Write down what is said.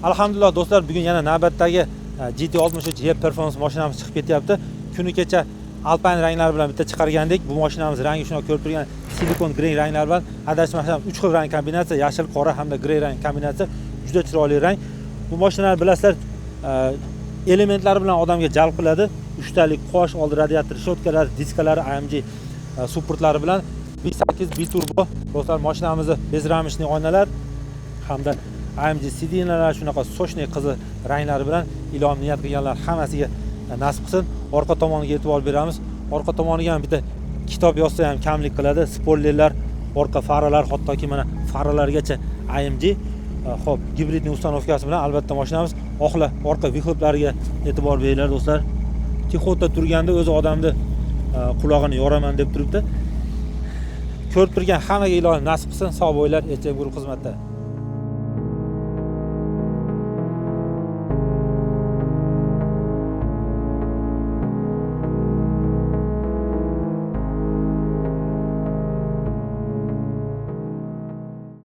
Alhamdulillah do'stlar, bugun yana navbatdagi GT63 E Performance mashinamiz chiqib ketyapti. Kuni kecha Alpine ranglari bilan bitta chiqargandik. Bu mashinamiz rangi shuna ko'rib turgan silikon grey ranglar bilan adashmasam 3 xil rang kombinatsiya, yashil, qora hamda grey rang kombinatsiya. Juda chiroyli rang. Bu mashinani bilasizlar, elementlari bilan odamga jalb qiladi. 3 talik qosh, oldi radiator, shotkalar, diskalari, AMG supportlari bilan V8 biturbo do'stlar, mashinamizni bezramishli oynalar hamda AMG sidinalar shunaqa sochniy qizil ranglari bilan ilon niyat qilganlar hammasiga nasib qilsin. Orqa tomoniga e'tibor beramiz. Orqa tomoniga ham bitta kitob yozsa ham kamlik qiladi. Spoilerlar, orqa faralar, hattoki mana faralargacha AMG. Xo'p, gibridning ustanovkasi bilan albatta mashinamiz oxla orqa vixloplariga e'tibor beringlar do'stlar. Tixotda turganda o'zi odamni qulog'ini yoraman deb turibdi. Ko'rib turgan hammaga ilohim nasib qilsin. Sog' bo'linglar, ertaga guruh xizmatda.